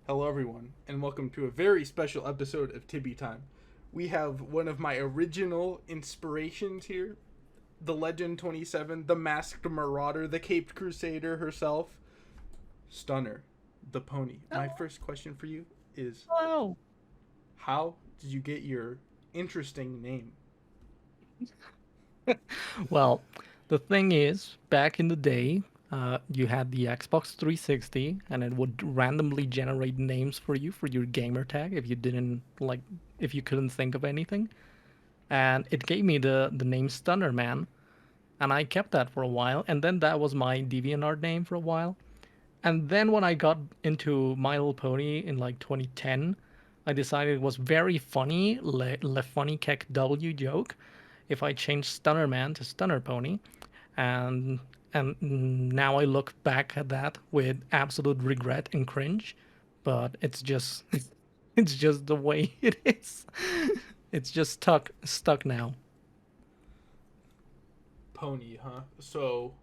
Hello, everyone, and welcome to a very special episode of Tibby Time. We have one of my original inspirations here, the Legend 27, the Masked Marauder, the Caped Crusader herself, Stunner, the pony. My Oh, first question for you is hello. how did you get your interesting name? Well, the thing is, back in the day, you had the Xbox 360, and it would randomly generate names for you for your gamer tag if you didn't like, if you couldn't think of anything. And it gave me the name Stunner Man, and I kept that for a while. And then that was my DeviantArt name for a while. And then when I got into My Little Pony in like 2010, I decided it was very funny, le funny kek W joke, if I changed Stunner Man to Stunner Pony. And and now I look back at that with absolute regret and cringe, but it's just it's just the way it is. It's just stuck now. Pony, huh? So,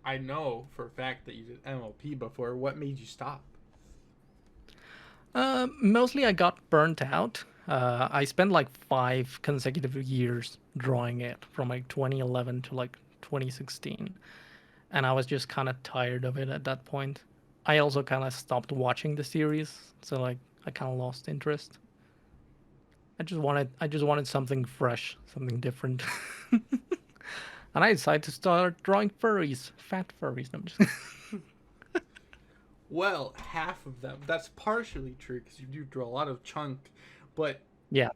I know for a fact that you did MLP before. What made you stop? Mostly I got burnt out. I spent like 5 consecutive years drawing it from like 2011 to like 2016, and I was just kind of tired of it at that point. I also kind of stopped watching the series, so like I kind of lost interest. I just wanted something fresh, something different, and I decided to start drawing furries, fat furries. No, I'm just Well, half of them. That's partially true because you do draw a lot of chunk, but yeah.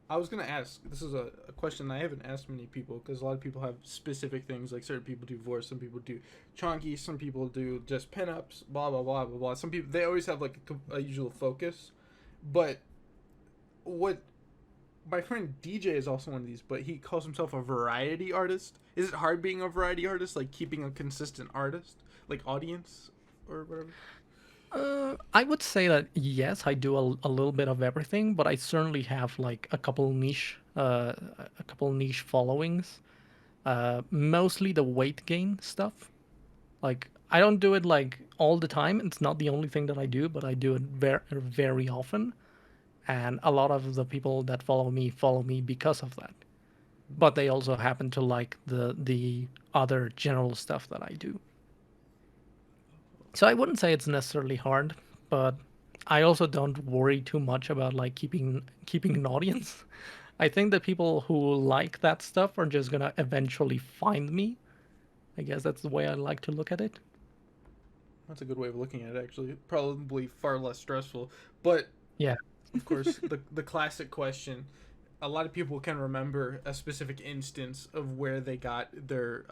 I was gonna ask. This is a question I haven't asked many people because a lot of people have specific things. Like certain people do voice, some people do chunky, some people do just pinups. Blah blah blah blah blah. Some people they always have like a usual focus, but what my friend DJ is also one of these, but he calls himself a variety artist. Is it hard being a variety artist, like keeping a consistent artist, like audience or whatever? I would say that yes, I do a little bit of everything, but I certainly have like a couple niche followings. Mostly the weight gain stuff. Like I don't do it like all the time. It's not the only thing that I do, but I do it very often. And a lot of the people that follow me because of that. But they also happen to like the other general stuff that I do. So I wouldn't say it's necessarily hard, but I also don't worry too much about like keeping an audience. I think that people who like that stuff are just gonna eventually find me. I guess that's the way I like to look at it. That's a good way of looking at it. Actually, probably far less stressful, but Yeah. of course, the classic question. A lot of people can remember a specific instance of where they got their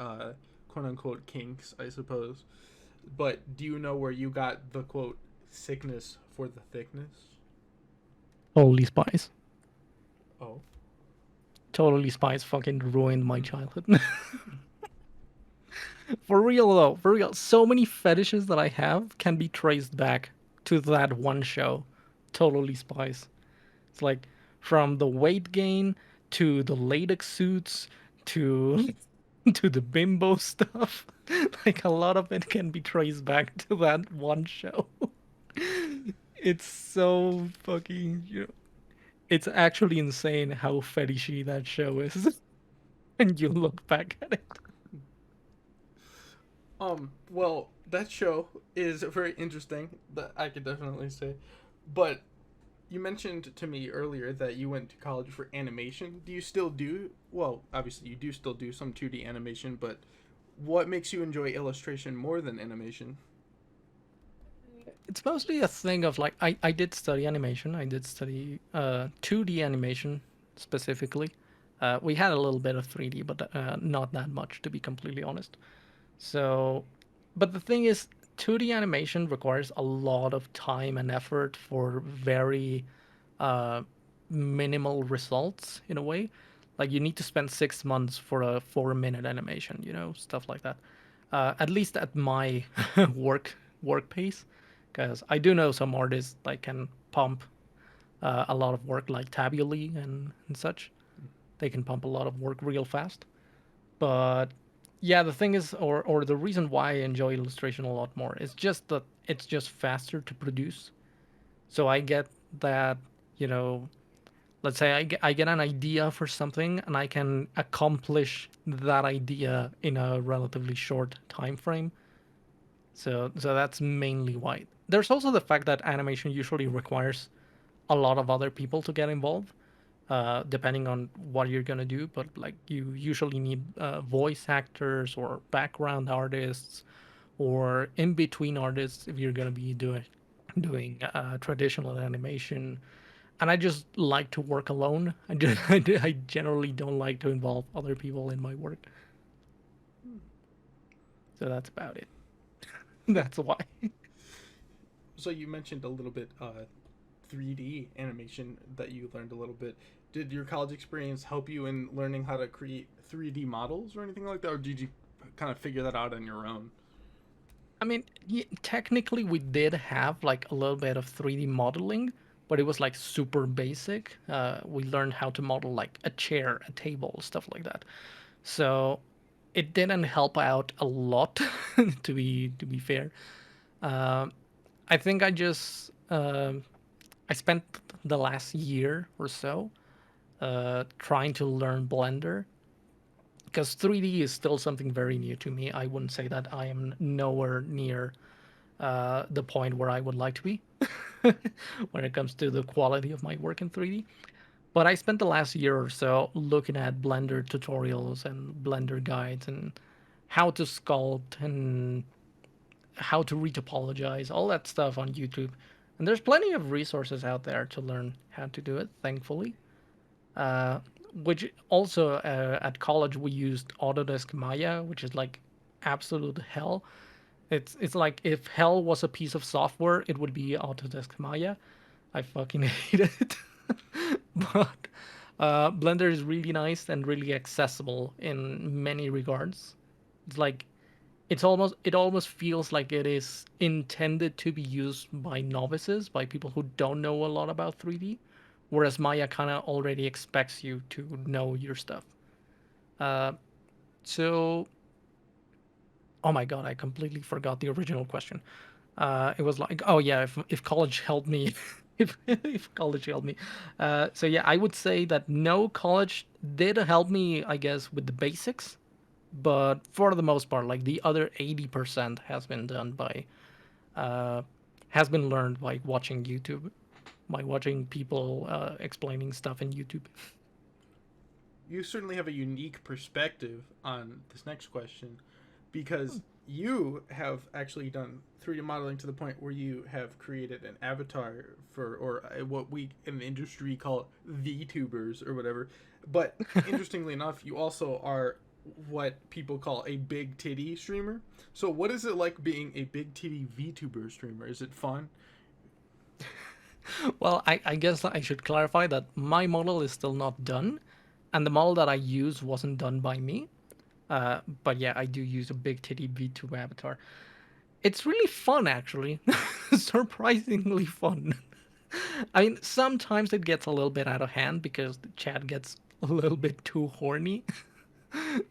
quote unquote kinks, I suppose. But do you know where you got the quote sickness for the thickness? Holy Spice. Oh, Totally Spice fucking ruined my childhood. For real though, for real. So many fetishes that I have can be traced back to that one show. Totally Spice. It's like from the weight gain to the latex suits to to the bimbo stuff. Like a lot of it can be traced back to that one show. It's so fucking, it's actually insane how fetishy that show is. And you look back at it. well, that show is very interesting. That I could definitely say, but you mentioned to me earlier that you went to college for animation. Do you still do? Well, obviously you do still do some 2D animation, but what makes you enjoy illustration more than animation? It's mostly a thing of like I did study animation. I did study 2D animation specifically. We had a little bit of 3D, but not that much to be completely honest. So, but the thing is, 2D animation requires a lot of time and effort for very uh, minimal results in a way. Like you need to spend 6 months for a 4 minute animation, stuff like that. At least at my work pace, because I do know some artists that can pump a lot of work, like Tabuli and such. They can pump a lot of work real fast. But yeah, the thing is, or the reason why I enjoy illustration a lot more is just that it's just faster to produce. So I get that, you know, let's say I get an idea for something and I can accomplish that idea in a relatively short time frame. So that's mainly why. There's also the fact that animation usually requires a lot of other people to get involved, depending on what you're gonna do. But like you usually need voice actors or background artists or in between artists if you're gonna be doing traditional animation. And I just like to work alone. I generally don't like to involve other people in my work. So that's about it. That's why. So you mentioned a little bit 3D animation that you learned a little bit. Did your college experience help you in learning how to create 3D models or anything like that, or did you kind of figure that out on your own? I mean, technically, we did have like a little bit of 3D modeling, but it was like super basic. We learned how to model like a chair, a table, stuff like that. So it didn't help out a lot, to be fair. Um I think I spent the last year or so trying to learn Blender because 3D is still something very new to me. I wouldn't say that I am nowhere near the point where I would like to be when it comes to the quality of my work in 3D. But I spent the last year or so looking at Blender tutorials and Blender guides and how to sculpt and how to retopologize, all that stuff on YouTube. And there's plenty of resources out there to learn how to do it, thankfully. Uh, which also at college we used Autodesk Maya, which is like absolute hell. It's like if hell was a piece of software, it would be Autodesk Maya. I fucking hate it. But Blender is really nice and really accessible in many regards. It's like it almost feels like it is intended to be used by novices, by people who don't know a lot about 3D, whereas Maya kind of already expects you to know your stuff. Uh, so, oh my god, I completely forgot the original question. It was like, oh yeah, if college helped me, if college helped me. So yeah, I would say that no, college did help me, I guess, with the basics, but for the most part, like the other 80% has been done by, uh, has been learned by watching YouTube, by watching people explaining stuff in YouTube. You certainly have a unique perspective on this next question because you have actually done 3D modeling to the point where you have created an avatar for, or what we in the industry call VTubers or whatever. But interestingly enough, you also are what people call a big titty streamer. So, what is it like being a big titty VTuber streamer? Is it fun? Well, I guess I should clarify that my model is still not done, and the model that I use wasn't done by me. But yeah, I do use a big titty V2 avatar. It's really fun, actually. Surprisingly fun. I mean, sometimes it gets a little bit out of hand because the chat gets a little bit too horny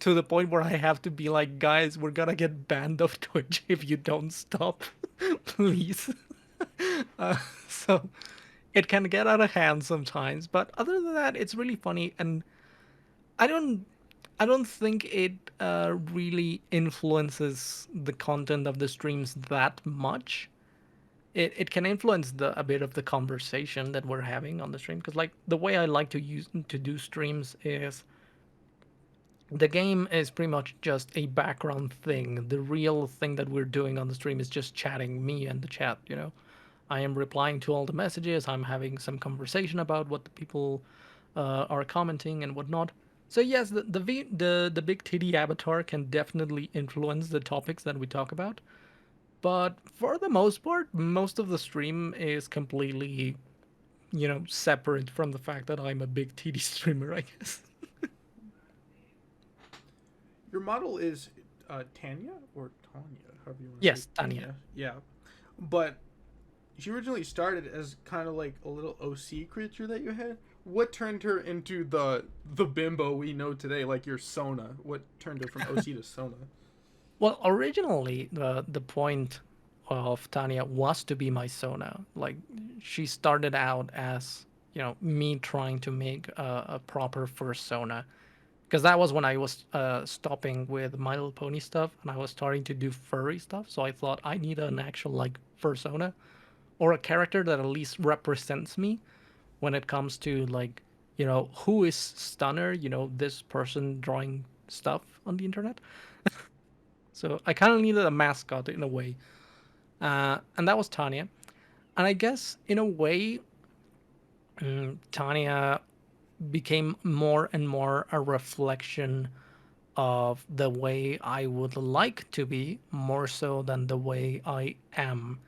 to the point where I have to be like, guys, we're gonna get banned off Twitch if you don't stop, please. Uh, so it can get out of hand sometimes, but other than that, it's really funny, and I don't, I don't think it really influences the content of the streams that much. It can influence a bit of the conversation that we're having on the stream because like the way I like to do streams is the game is pretty much just a background thing. The real thing that we're doing on the stream is just chatting, me and the chat, you know. I am replying to all the messages, I'm having some conversation about what the people are commenting and whatnot. So yes, the big titty avatar can definitely influence the topics that we talk about. But for the most part, most of the stream is completely, separate from the fact that I'm a big titty streamer, I guess. Your model is Tanya or Tanya, however you want to say Yes, it. Tanya. Tanya. Yeah. But she originally started as kind of like a little OC creature that you had. What turned her into the bimbo we know today, like your Sona? What turned her from OC to Sona? Well, originally the point of Tanya was to be my Sona. Like, she started out as, me trying to make a proper first Sona. Because that was when I was stopping with My Little Pony stuff and I was starting to do furry stuff. So I thought I need an actual, like, fursona or a character that at least represents me when it comes to, like, who is Stunner, this person drawing stuff on the internet. So I kind of needed a mascot in a way. And that was Tanya. And I guess, in a way, Tanya became more and more a reflection of the way I would like to be, more so than the way I am.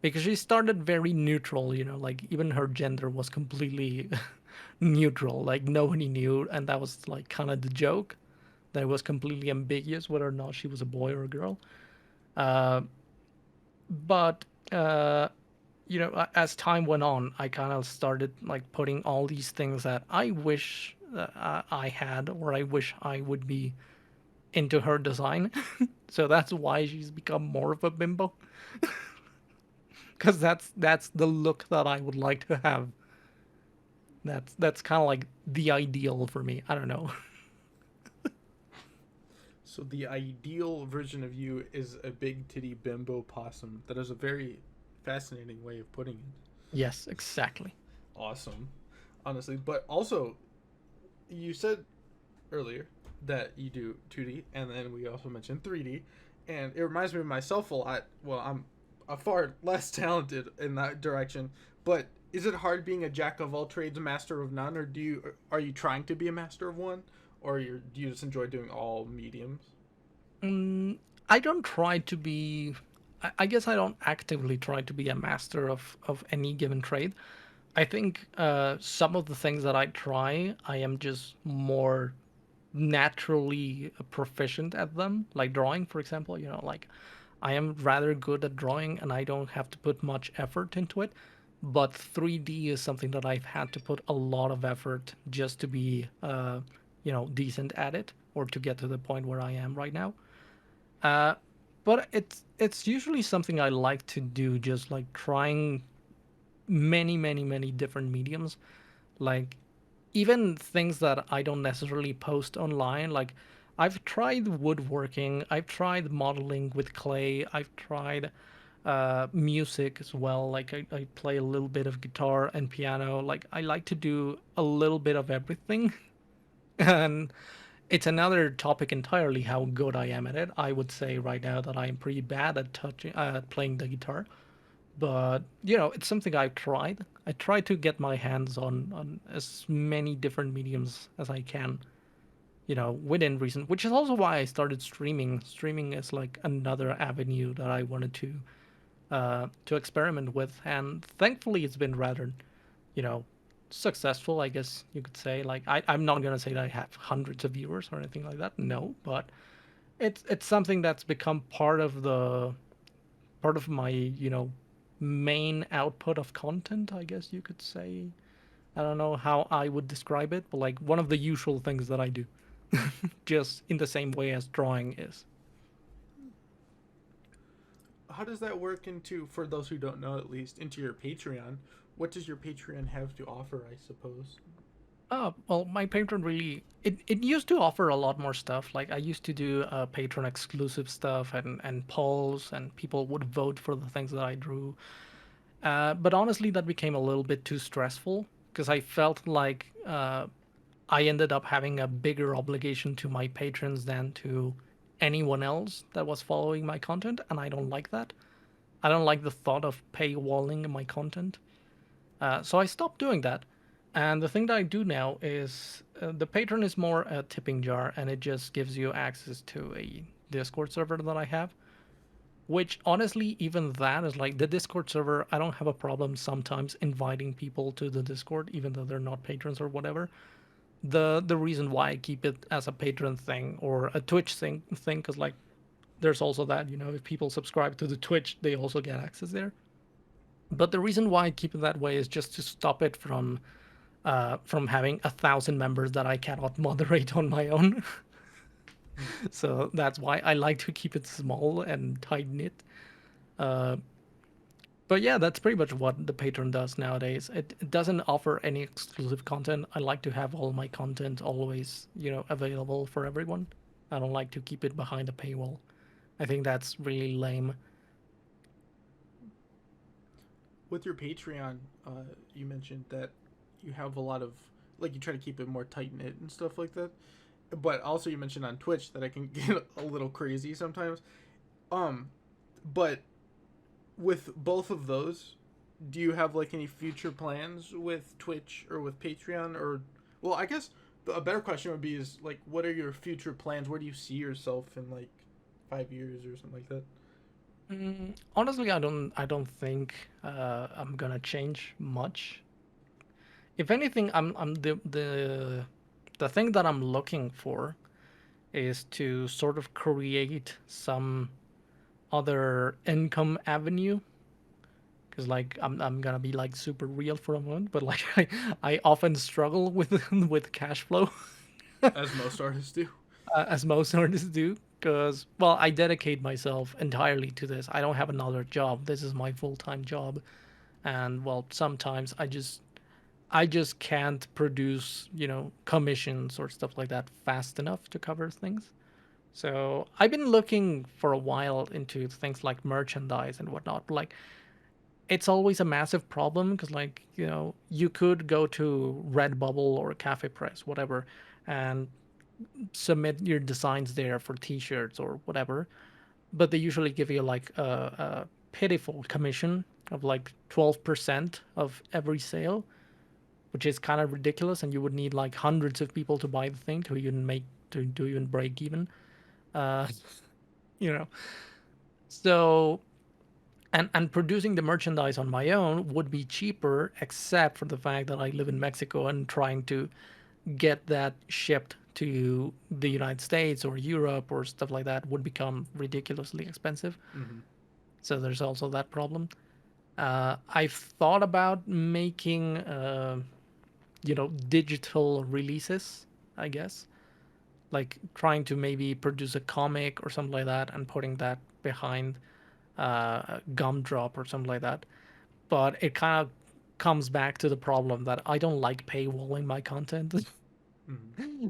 Because she started very neutral, like even her gender was completely neutral. Like nobody knew, and that was like kind of the joke. That it was completely ambiguous whether or not she was a boy or a girl. Uh, but as time went on, I kind of started like putting all these things that I wish I had, or I wish I would be, into her design. So that's why she's become more of a bimbo. Because that's the look that I would like to have. That's kind of like the ideal for me. I don't know. So the ideal version of you is a big titty bimbo possum. That is a very fascinating way of putting it. Yes, exactly. Awesome, honestly. But also, you said earlier that you do 2D, and then we also mentioned 3D, and it reminds me of myself a lot. Well, I'm a far less talented in that direction, but is it hard being a jack of all trades, master of none, or are you trying to be a master of one, or do you just enjoy doing all mediums? I don't try to be. I guess I don't actively try to be a master of any given trade. I think some of the things that I try, I am just more naturally proficient at them. Like drawing, for example, like I am rather good at drawing and I don't have to put much effort into it. But 3D is something that I've had to put a lot of effort just to be, decent at it or to get to the point where I am right now. Uh, but it's usually something I like to do, just like trying many, many, many different mediums. Like even things that I don't necessarily post online. Like I've tried woodworking, I've tried modeling with clay, I've tried music as well. Like I play a little bit of guitar and piano. Like I like to do a little bit of everything. And it's another topic entirely how good I am at it. I would say right now that I am pretty bad at playing the guitar, but it's something I've tried. I try to get my hands on as many different mediums as I can, within reason. Which is also why I started streaming. Streaming is like another avenue that I wanted to experiment with, and thankfully it's been rather, you know, successful. I guess you could say. Like I'm not gonna say that I have hundreds of viewers or anything like that. No, but it's something that's become part of my main output of content, I guess you could say. I don't know how I would describe it, but like one of the usual things that I do, just in the same way as drawing is. How does that work into, for those who don't know at least, into your Patreon? What does your Patreon have to offer, I suppose? Well, my Patreon really it used to offer a lot more stuff. Like I used to do Patreon exclusive stuff and polls, and people would vote for the things that I drew. But honestly, that became a little bit too stressful because I felt like I ended up having a bigger obligation to my patrons than to anyone else that was following my content, and I don't like that. I don't like the thought of paywalling my content. So I stopped doing that. And the thing that I do now is the patron is more a tipping jar, and it just gives you access to a Discord server that I have. Which honestly, even that is like the Discord server. I don't have a problem sometimes inviting people to the Discord, even though they're not patrons or whatever. The reason why I keep it as a patron thing or a Twitch thing, because like there's also that if people subscribe to the Twitch, they also get access there. But the reason why I keep it that way is just to stop it from having 1,000 members that I cannot moderate on my own. So that's why I like to keep it small and tight knit. Uh, but yeah, that's pretty much what the Patreon does nowadays. It doesn't offer any exclusive content. I like to have all my content always, available for everyone. I don't like to keep it behind a paywall. I think that's really lame. With your Patreon, you mentioned that you have a lot of like you try to keep it more tight knit and stuff like that. But also you mentioned on Twitch that I can get a little crazy sometimes. Um, but with both of those, do you have like any future plans with Twitch or with Patreon or well, I guess a better question would be is like what are your future plans? Where do you see yourself in like 5 years or something like that? Honestly, I don't think I'm gonna change much. If anything, I'm the thing that I'm looking for is to sort of create some other income avenue, because like I'm gonna be like super real for a moment, but like I often struggle with with cash flow. As most artists do. As most artists do, because well, I dedicate myself entirely to this. I don't have another job. This is my full-time job, and well, sometimes I just can't produce, commissions or stuff like that fast enough to cover things. So I've been looking for a while into things like merchandise and whatnot. But like, it's always a massive problem because, like, you could go to Redbubble or Cafe Press, whatever, and submit your designs there for T-shirts or whatever. But they usually give you like a pitiful commission of like 12% of every sale, which is kind of ridiculous. And you would need like hundreds of people to buy the thing to even break even. Uh, you know, so and producing the merchandise on my own would be cheaper, except for the fact that I live in Mexico and trying to get that shipped to the United States or Europe or stuff like that would become ridiculously expensive. Mm-hmm. So there's also that problem. I've thought about making, digital releases, I guess, like trying to maybe produce a comic or something like that and putting that behind Gumdrop or something like that. But it kind of comes back to the problem that I don't like paywalling my content. Mm-hmm.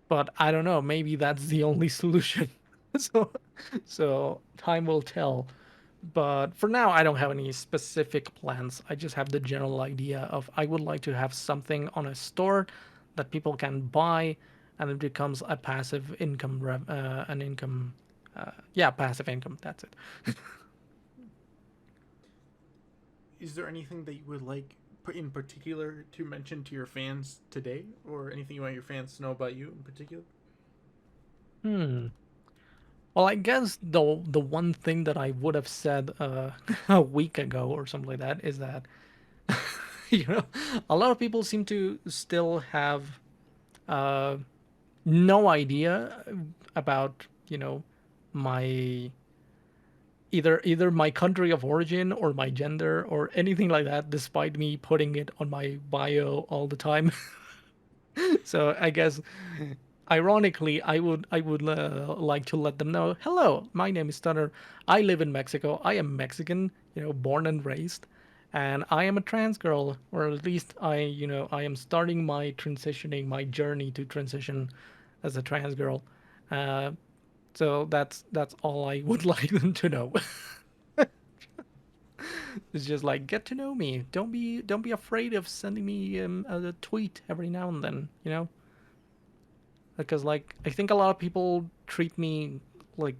But I don't know. Maybe that's the only solution. so, so time will tell. But for now, I don't have any specific plans. I just have the general idea of I would like to have something on a store that people can buy, and it becomes a passive income, an income, yeah, passive income. That's it. Is there anything that you would like in particular to mention to your fans today, or anything you want your fans to know about you in particular? Hmm. Well, I guess the one thing that I would have said a week ago or something like that is that you know a lot of people seem to still have uh, no idea about my either my country of origin or my gender or anything like that, despite me putting it on my bio all the time. So I guess ironically, I would like to let them know, hello, my name is Stunner. I live in Mexico. I am Mexican, born and raised, and I am a trans girl, or at least I am starting my journey to transition as a trans girl. Uh, so that's all I would like them to know. It's just like get to know me. Don't be afraid of sending me a tweet every now and then. Because like I think a lot of people treat me like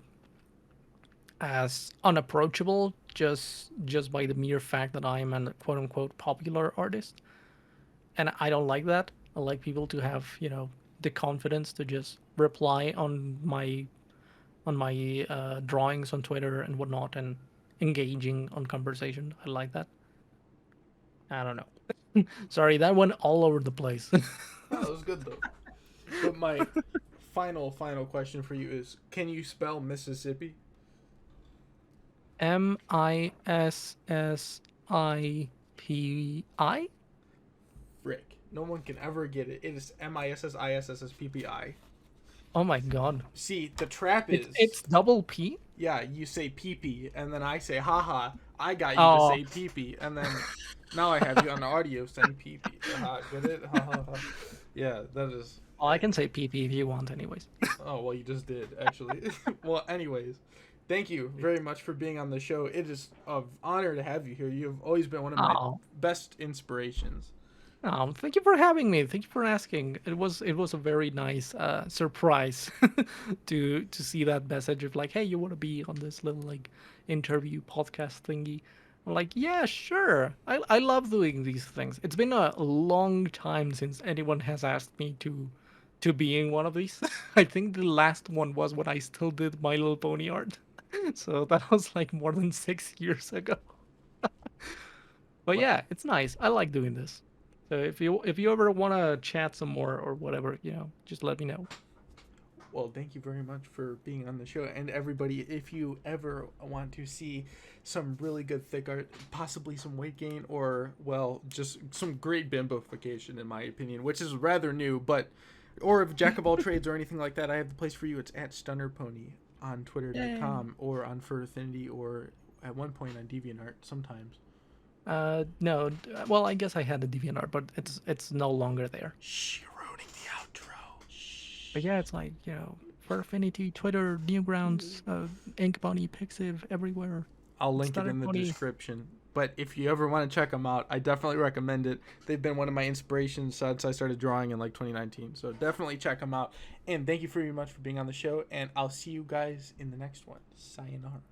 as unapproachable just by the mere fact that I am an quote unquote popular artist, and I don't like that. I like people to have the confidence to just reply on my drawings on Twitter and whatnot and engaging on conversation. I like that. I don't know. Sorry, that went all over the place. Oh, that was good though. But my final question for you is: can you spell Mississippi? Mississi. Frick, no one can ever get it. It is Mississippi. Oh my god. See, the trap It's is, double P? yeah, you say pee pee, and then I say haha. I got you to Oh, say pee pee, and then now I have you on the audio saying pee pee. Haha, get it? Ha ha ha. Yeah, that is. oh, I can say PP if you want, anyways. Oh well, you just did actually. Well, anyways, thank you very much for being on the show. It is an honor to have you here. You've always been one of my Oh, best inspirations. thank you for having me. Thank you for asking. It was a very nice surprise to see that message of like, hey, you want to be on this little like interview podcast thingy. I'm like, yeah, sure. I love doing these things. It's been a long time since anyone has asked me to be in one of these. I think the last one was when I still did My Little Pony art. So that was like more than 6 years ago. But Well, yeah, it's nice. I like doing this. So if you ever want to chat some more or whatever, just let me know. well, thank you very much for being on the show. And everybody, if you ever want to see some really good thick art, possibly some weight gain, or, well, just some great bimbofication, in my opinion, which is rather new, but, or if Jack of all trades or anything like that, I have the place for you. It's at StunnerPony on Yay. Twitter.com or on Fur Affinity or at one point on DeviantArt sometimes. No, well, I guess I had the DeviantArt, but it's no longer there. Shh, you're ruining the outro. Shh. But yeah, it's like for Affinity, Twitter, Newgrounds, Inkbunny, Pixiv, everywhere. I'll It's link it Stunner in the Pony. description. But if you ever want to check them out, I definitely recommend it. They've been one of my inspirations since I started drawing in like 2019. So definitely check them out. And thank you very much for being on the show. And I'll see you guys in the next one. Sayonara.